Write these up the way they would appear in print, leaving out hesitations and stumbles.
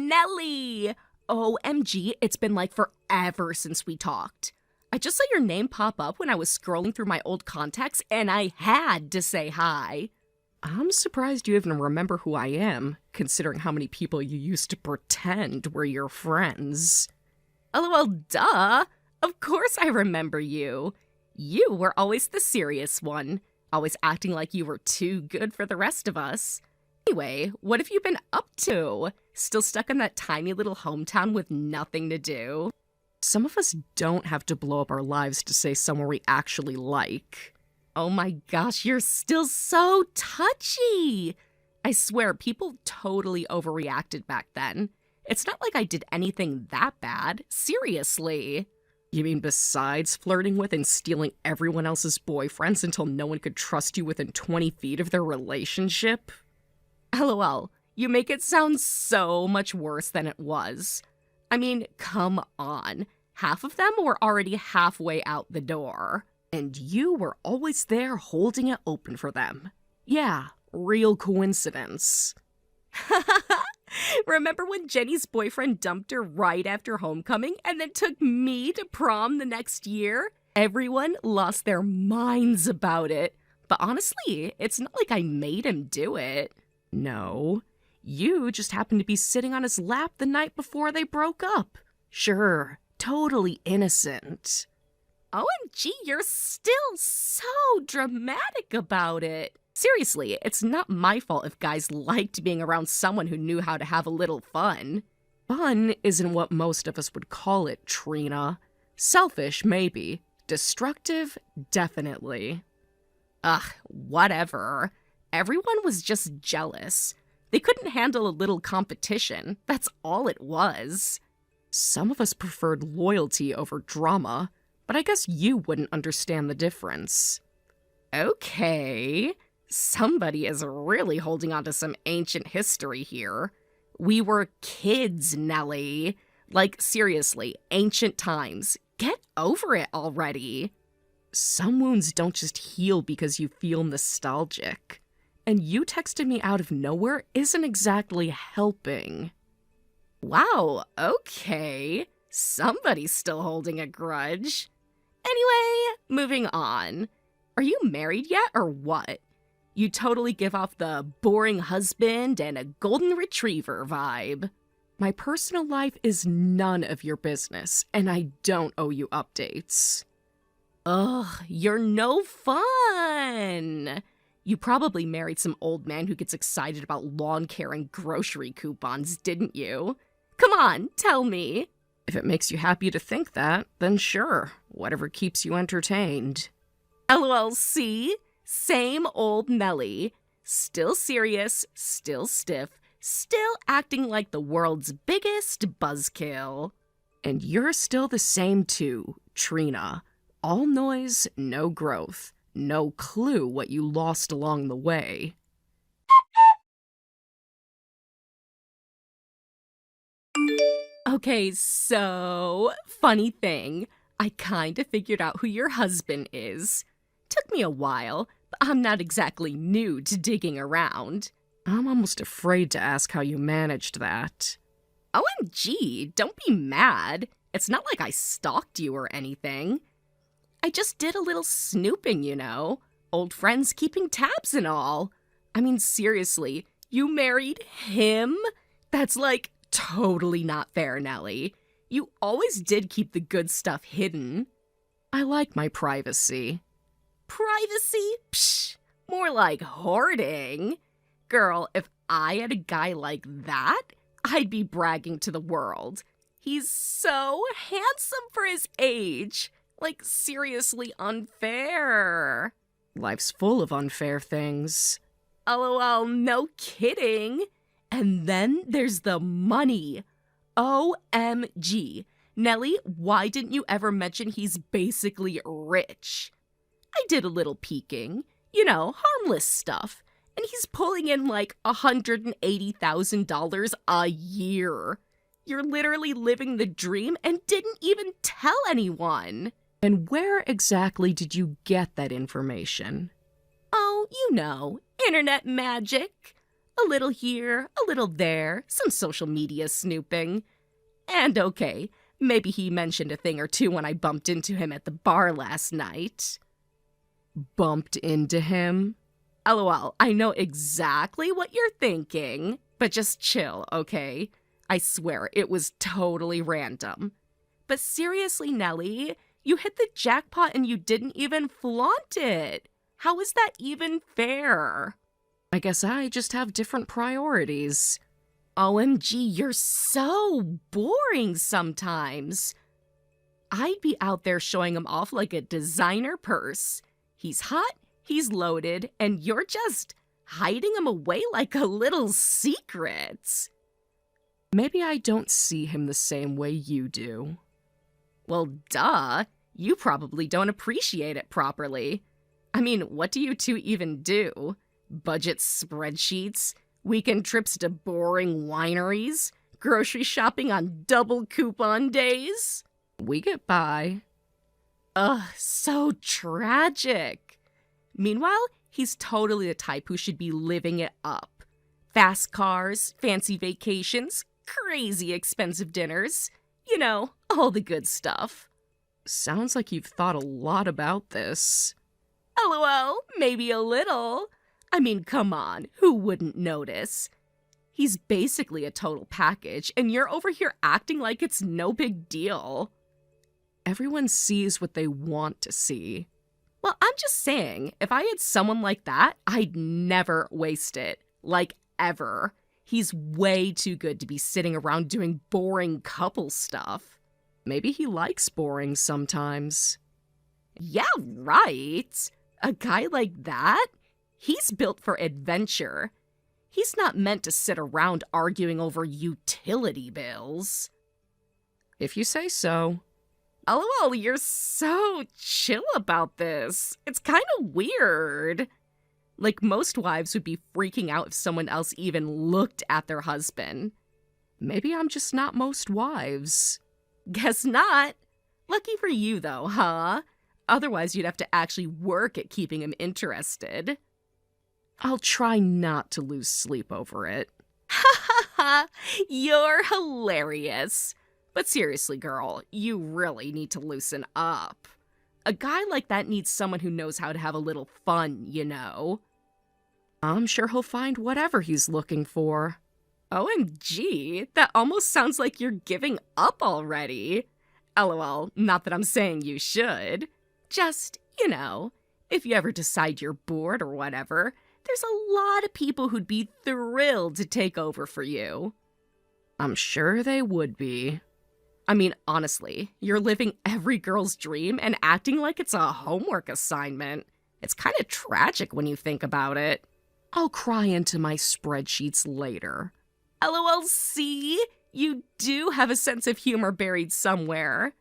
Nelly! OMG, it's been like forever since we talked. I just saw your name pop up when I was scrolling through my old contacts, and I had to say hi. I'm surprised you even remember who I am, considering how many people you used to pretend were your friends. LOL, duh! Of course I remember you. You were always the serious one, always acting like you were too good for the rest of us. Anyway, what have you been up to? Still stuck in that tiny little hometown with nothing to do? Some of us don't have to blow up our lives to say someone we actually like. Oh my gosh, you're still so touchy! I swear, people totally overreacted back then. It's not like I did anything that bad. Seriously. You mean besides flirting with and stealing everyone else's boyfriends until no one could trust you within 20 feet of their relationship? LOL, you make it sound so much worse than it was. I mean, come on. Half of them were already halfway out the door. And you were always there holding it open for them. Yeah, real coincidence. Remember when Jenny's boyfriend dumped her right after homecoming and then took me to prom the next year? Everyone lost their minds about it. But honestly, it's not like I made him do it. No, you just happened to be sitting on his lap the night before they broke up. Sure, totally innocent. OMG, you're still so dramatic about it. Seriously, it's not my fault if guys liked being around someone who knew how to have a little fun. Fun isn't what most of us would call it, Trina. Selfish, maybe. Destructive, definitely. Ugh, whatever. Everyone was just jealous. They couldn't handle a little competition. That's all it was. Some of us preferred loyalty over drama, but I guess you wouldn't understand the difference. Okay, somebody is really holding on to some ancient history here. We were kids, Nelly. Like, seriously, ancient times. Get over it already. Some wounds don't just heal because you feel nostalgic. And you texted me out of nowhere isn't exactly helping. Wow, okay. Somebody's still holding a grudge. Anyway, moving on. Are you married yet or what? You totally give off the boring husband and a golden retriever vibe. My personal life is none of your business, and I don't owe you updates. Ugh, you're no fun! You probably married some old man who gets excited about lawn care and grocery coupons, didn't you? Come on, tell me. If it makes you happy to think that, then sure, whatever keeps you entertained. LOLC, same old Nelly. Still serious, still stiff, still acting like the world's biggest buzzkill. And you're still the same too, Trina. All noise, no growth. No clue what you lost along the way. Okay, so, funny thing, I kinda figured out who your husband is. Took me a while, but I'm not exactly new to digging around. I'm almost afraid to ask how you managed that. OMG, don't be mad. It's not like I stalked you or anything. I just did a little snooping, you know. Old friends keeping tabs and all. I mean, seriously, you married him? That's like totally not fair, Nelly. You always did keep the good stuff hidden. I like my privacy. Privacy? Psh, more like hoarding. Girl, if I had a guy like that, I'd be bragging to the world. He's so handsome for his age. Like, seriously unfair. Life's full of unfair things. LOL, no kidding. And then there's the money. OMG. Nelly, why didn't you ever mention he's basically rich? I did a little peeking. You know, harmless stuff. And he's pulling in like $180,000 a year. You're literally living the dream and didn't even tell anyone. And where exactly did you get that information? Oh, you know, internet magic. A little here, a little there, some social media snooping. And okay, maybe he mentioned a thing or two when I bumped into him at the bar last night. Bumped into him? LOL, I know exactly what you're thinking, but just chill, okay? I swear, it was totally random. But seriously, Nelly, you hit the jackpot and you didn't even flaunt it. How is that even fair? I guess I just have different priorities. OMG, you're so boring sometimes. I'd be out there showing him off like a designer purse. He's hot, he's loaded, and you're just hiding him away like a little secret. Maybe I don't see him the same way you do. Well, duh. You probably don't appreciate it properly. I mean, what do you two even do? Budget spreadsheets? Weekend trips to boring wineries? Grocery shopping on double coupon days? We get by. Ugh, so tragic. Meanwhile, he's totally the type who should be living it up. Fast cars, fancy vacations, crazy expensive dinners. You know, all the good stuff. Sounds like you've thought a lot about this. LOL, maybe a little. I mean, come on, who wouldn't notice? He's basically a total package, and you're over here acting like it's no big deal. Everyone sees what they want to see. Well, I'm just saying, if I had someone like that, I'd never waste it. Like, ever. He's way too good to be sitting around doing boring couple stuff. Maybe he likes boring sometimes. Yeah, right. A guy like that? He's built for adventure. He's not meant to sit around arguing over utility bills. If you say so. LOL, you're so chill about this. It's kind of weird. Like, most wives would be freaking out if someone else even looked at their husband. Maybe I'm just not most wives. Guess not. Lucky for you, though, huh? Otherwise, you'd have to actually work at keeping him interested. I'll try not to lose sleep over it. Ha ha ha! You're hilarious. But seriously, girl, you really need to loosen up. A guy like that needs someone who knows how to have a little fun, you know? I'm sure he'll find whatever he's looking for. OMG, that almost sounds like you're giving up already. LOL, not that I'm saying you should. Just, you know, if you ever decide you're bored or whatever, there's a lot of people who'd be thrilled to take over for you. I'm sure they would be. I mean, honestly, you're living every girl's dream and acting like it's a homework assignment. It's kind of tragic when you think about it. I'll cry into my spreadsheets later. LOL, see? You do have a sense of humor buried somewhere.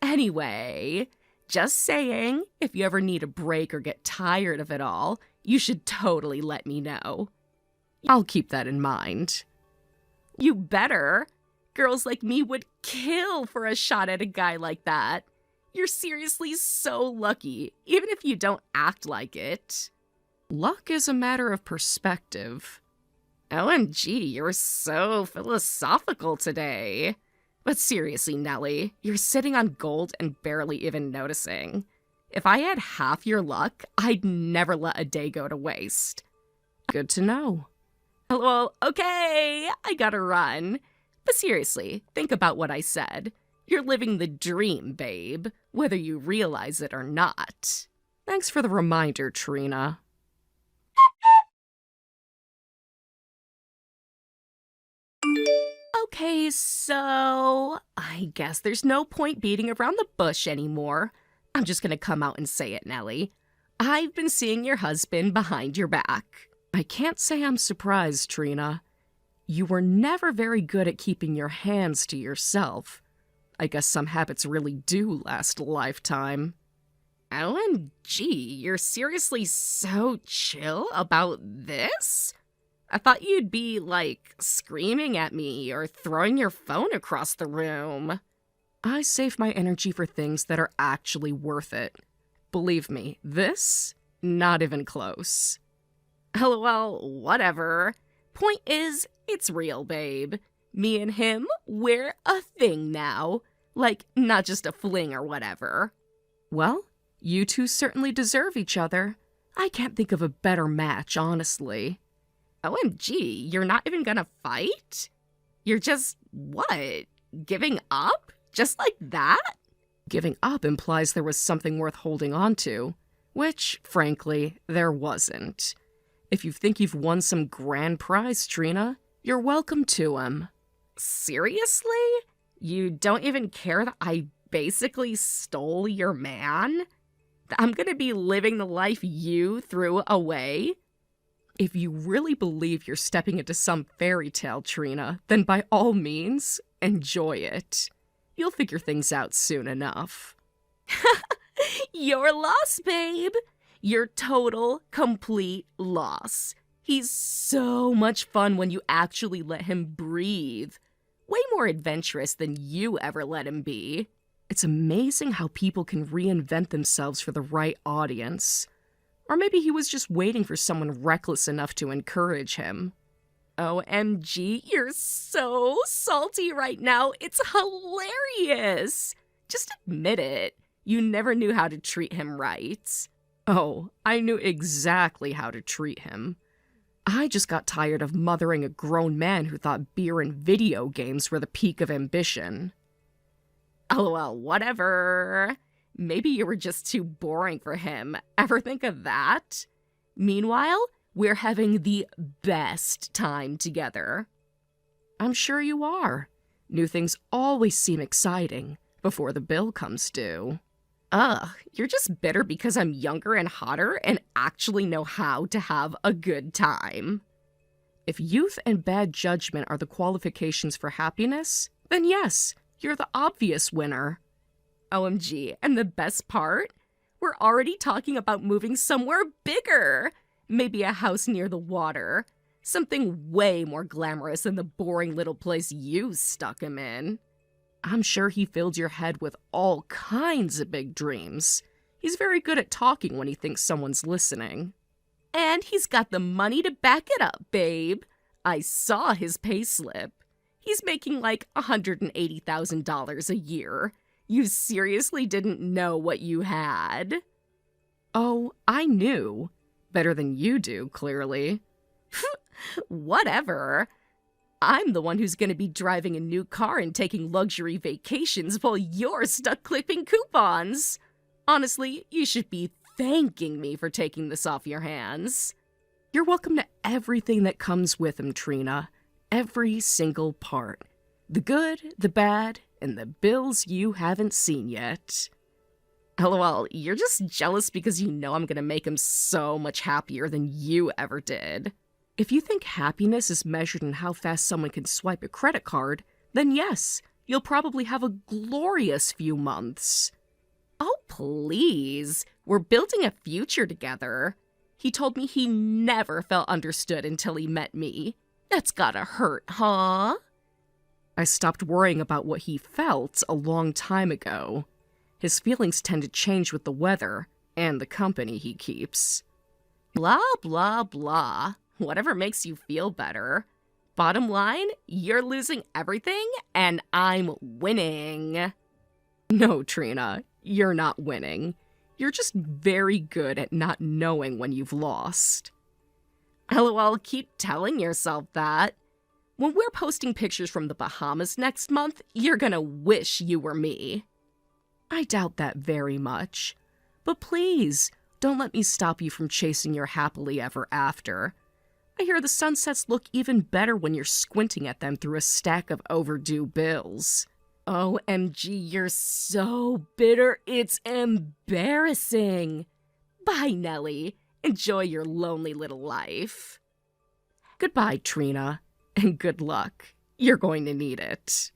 Anyway, just saying, if you ever need a break or get tired of it all, you should totally let me know. I'll keep that in mind. You better. Girls like me would kill for a shot at a guy like that. You're seriously so lucky, even if you don't act like it. Luck is a matter of perspective. OMG, you're so philosophical today. But seriously, Nelly, you're sitting on gold and barely even noticing. If I had half your luck, I'd never let a day go to waste. Good to know. Well, okay, I gotta run. But seriously, think about what I said. You're living the dream, babe, whether you realize it or not. Thanks for the reminder, Trina. Okay, so I guess there's no point beating around the bush anymore. I'm just gonna come out and say it, Nelly. I've been seeing your husband behind your back. I can't say I'm surprised, Trina. You were never very good at keeping your hands to yourself. I guess some habits really do last a lifetime. OMG, you're seriously so chill about this? I thought you'd be, like, screaming at me or throwing your phone across the room. I save my energy for things that are actually worth it. Believe me, this? Not even close. LOL, whatever. Point is, it's real, babe. Me and him, we're a thing now. Like, not just a fling or whatever. Well, you two certainly deserve each other. I can't think of a better match, honestly. OMG, you're not even gonna fight? You're just, what, giving up? Just like that? Giving up implies there was something worth holding on to, which, frankly, there wasn't. If you think you've won some grand prize, Trina, you're welcome to him. Seriously? You don't even care that I basically stole your man? That I'm gonna be living the life you threw away? If you really believe you're stepping into some fairy tale, Trina, then by all means, enjoy it. You'll figure things out soon enough. Your loss, babe. Your total, complete loss. He's so much fun when you actually let him breathe. Way more adventurous than you ever let him be. It's amazing how people can reinvent themselves for the right audience. Or maybe he was just waiting for someone reckless enough to encourage him. OMG, you're so salty right now. It's hilarious. Just admit it. You never knew how to treat him right. Oh, I knew exactly how to treat him. I just got tired of mothering a grown man who thought beer and video games were the peak of ambition. LOL, whatever. Maybe you were just too boring for him. Ever think of that? Meanwhile, we're having the best time together. I'm sure you are. New things always seem exciting before the bill comes due. Ugh, you're just bitter because I'm younger and hotter and actually know how to have a good time. If youth and bad judgment are the qualifications for happiness, then yes, you're the obvious winner. OMG, and the best part? We're already talking about moving somewhere bigger. Maybe a house near the water. Something way more glamorous than the boring little place you stuck him in. I'm sure he filled your head with all kinds of big dreams. He's very good at talking when he thinks someone's listening. And he's got the money to back it up, babe. I saw his payslip. He's making like $180,000 a year. You seriously didn't know what you had? Oh, I knew. Better than you do, clearly. Whatever. I'm the one who's going to be driving a new car and taking luxury vacations while you're stuck clipping coupons. Honestly, you should be thanking me for taking this off your hands. You're welcome to everything that comes with him, Trina. Every single part. The good, the bad, and the bills you haven't seen yet. LOL, you're just jealous because you know I'm going to make him so much happier than you ever did. If you think happiness is measured in how fast someone can swipe a credit card, then yes, you'll probably have a glorious few months. Oh, please. We're building a future together. He told me he never felt understood until he met me. That's gotta hurt, huh? I stopped worrying about what he felt a long time ago. His feelings tend to change with the weather and the company he keeps. Blah, blah, blah. Whatever makes you feel better. Bottom line, you're losing everything, and I'm winning. No, Trina, you're not winning. You're just very good at not knowing when you've lost. LOL, keep telling yourself that. When we're posting pictures from the Bahamas next month, you're gonna wish you were me. I doubt that very much. But please, don't let me stop you from chasing your happily ever after. I hear the sunsets look even better when you're squinting at them through a stack of overdue bills. OMG, you're so bitter, it's embarrassing. Bye, Nellie. Enjoy your lonely little life. Goodbye, Trina, and good luck. You're going to need it.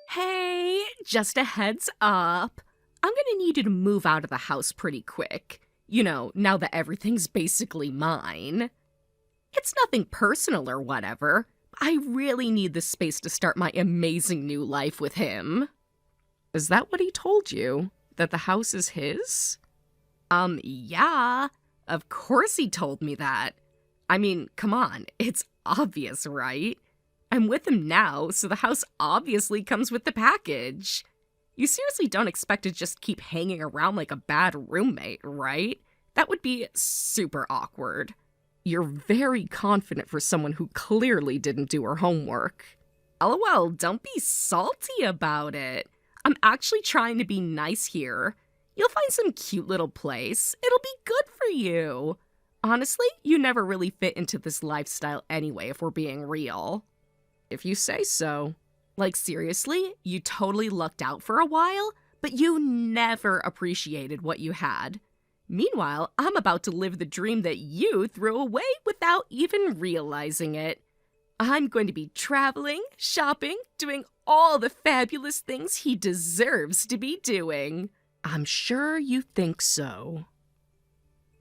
Hey, just a heads up. I'm gonna need you to move out of the house pretty quick. You know, now that everything's basically mine. It's nothing personal or whatever. I really need this space to start my amazing new life with him. Is that what he told you? That the house is his? Yeah. Of course he told me that. I mean, come on, it's obvious, right? I'm with him now, so the house obviously comes with the package. You seriously don't expect to just keep hanging around like a bad roommate, right? That would be super awkward. You're very confident for someone who clearly didn't do her homework. LOL, don't be salty about it. I'm actually trying to be nice here. You'll find some cute little place. It'll be good for you. Honestly, you never really fit into this lifestyle anyway, if we're being real. If you say so. Like, seriously, you totally lucked out for a while, but you never appreciated what you had. Meanwhile, I'm about to live the dream that you threw away without even realizing it. I'm going to be traveling, shopping, doing all the fabulous things he deserves to be doing. I'm sure you think so.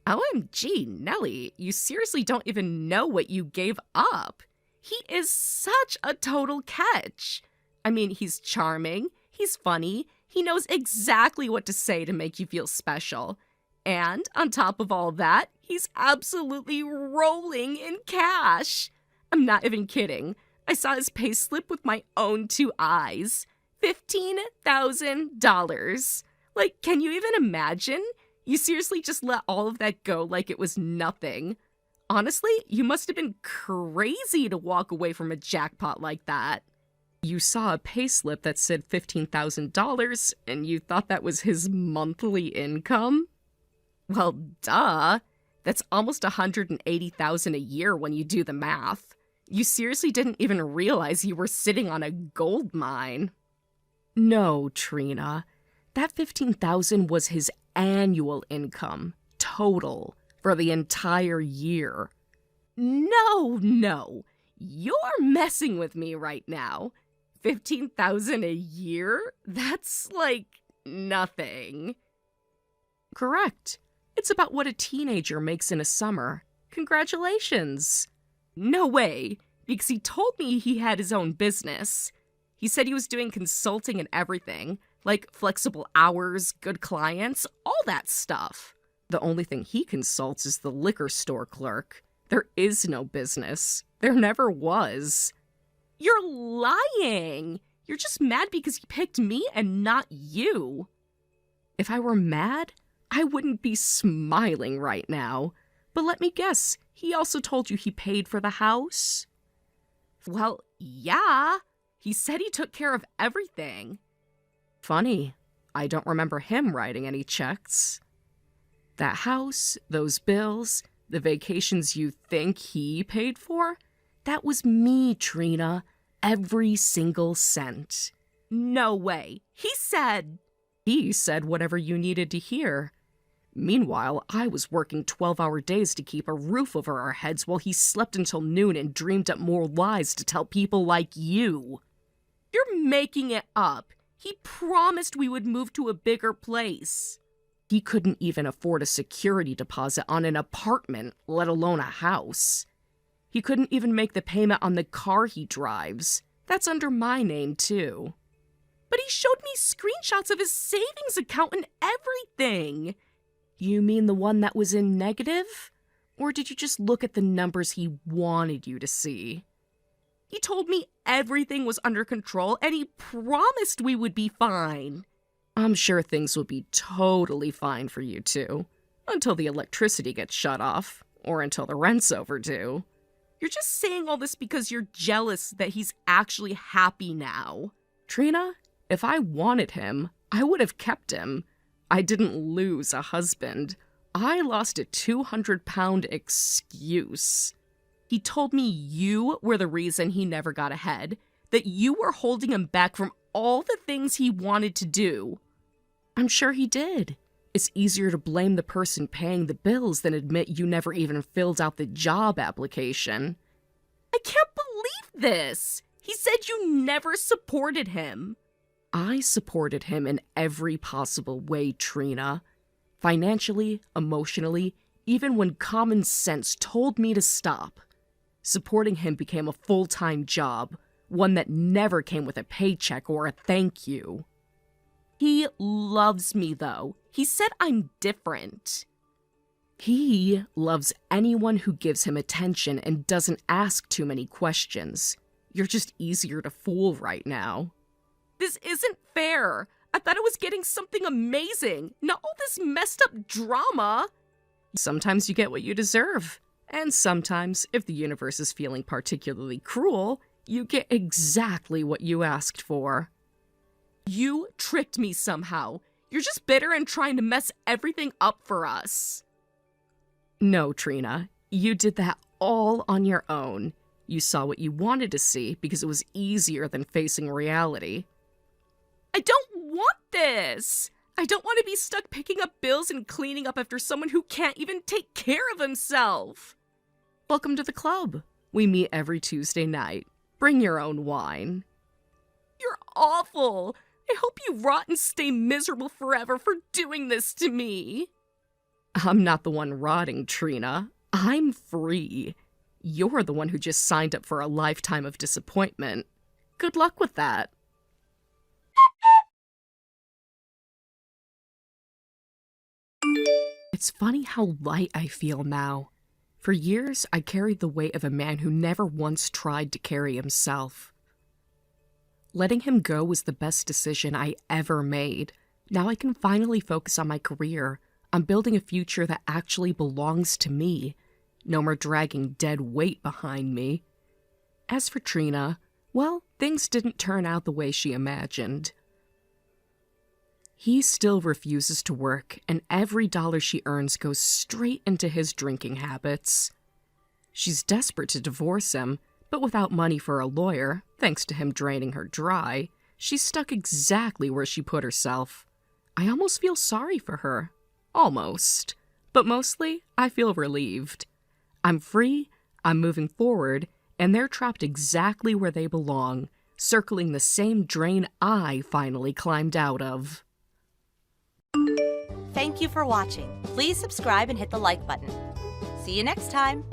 OMG, Nelly, you seriously don't even know what you gave up. He is such a total catch. I mean, he's charming, he's funny, he knows exactly what to say to make you feel special. And on top of all that, he's absolutely rolling in cash. I'm not even kidding. I saw his payslip with my own two eyes. $15,000. Like, can you even imagine? You seriously just let all of that go like it was nothing. Honestly, you must have been crazy to walk away from a jackpot like that. You saw a payslip that said $15,000 and you thought that was his monthly income? Well, duh. That's almost $180,000 a year when you do the math. You seriously didn't even realize you were sitting on a gold mine. No, Trina. That $15,000 was his annual income, total, for the entire year. No. You're messing with me right now. $15,000 a year? That's like nothing. Correct. It's about what a teenager makes in a summer. Congratulations. No way, because he told me he had his own business. He said he was doing consulting and everything, like flexible hours, good clients, all that stuff. The only thing he consults is the liquor store clerk. There is no business. There never was. You're lying! You're just mad because he picked me and not you. If I were mad, I wouldn't be smiling right now. But let me guess, he also told you he paid for the house? Well, yeah. He said he took care of everything. Funny, I don't remember him writing any checks. That house, those bills, the vacations you think he paid for? That was me, Trina. Every single cent. No way. He said whatever you needed to hear. Meanwhile, I was working 12-hour days to keep a roof over our heads while he slept until noon and dreamed up more lies to tell people like you. You're making it up. He promised we would move to a bigger place. He couldn't even afford a security deposit on an apartment, let alone a house. He couldn't even make the payment on the car he drives. That's under my name, too. But he showed me screenshots of his savings account and everything. You mean the one that was in negative? Or did you just look at the numbers he wanted you to see? He told me everything was under control and he promised we would be fine. I'm sure things will be totally fine for you two. Until the electricity gets shut off. Or until the rent's overdue. You're just saying all this because you're jealous that he's actually happy now. Trina, if I wanted him, I would have kept him. I didn't lose a husband. I lost a 200-pound excuse. He told me you were the reason he never got ahead, that you were holding him back from all the things he wanted to do. I'm sure he did. It's easier to blame the person paying the bills than admit you never even filled out the job application. I can't believe this! He said you never supported him. I supported him in every possible way, Trina. Financially, emotionally, even when common sense told me to stop. Supporting him became a full-time job, one that never came with a paycheck or a thank you. He loves me, though. He said I'm different. He loves anyone who gives him attention and doesn't ask too many questions. You're just easier to fool right now. This isn't fair. I thought I was getting something amazing, not all this messed up drama. Sometimes you get what you deserve. And sometimes, if the universe is feeling particularly cruel, you get exactly what you asked for. You tricked me somehow. You're just bitter and trying to mess everything up for us. No, Trina. You did that all on your own. You saw what you wanted to see because it was easier than facing reality. I don't want this! I don't want to be stuck picking up bills and cleaning up after someone who can't even take care of himself. Welcome to the club. We meet every Tuesday night. Bring your own wine. You're awful. I hope you rot and stay miserable forever for doing this to me. I'm not the one rotting, Trina. I'm free. You're the one who just signed up for a lifetime of disappointment. Good luck with that. It's funny how light I feel now. For years, I carried the weight of a man who never once tried to carry himself. Letting him go was the best decision I ever made. Now I can finally focus on my career, on building a future that actually belongs to me. No more dragging dead weight behind me. As for Trina, well, things didn't turn out the way she imagined. He still refuses to work, and every dollar she earns goes straight into his drinking habits. She's desperate to divorce him, but without money for a lawyer, thanks to him draining her dry, she's stuck exactly where she put herself. I almost feel sorry for her. Almost. But mostly, I feel relieved. I'm free, I'm moving forward, and they're trapped exactly where they belong, circling the same drain I finally climbed out of. Thank you for watching. Please subscribe and hit the like button. See you next time.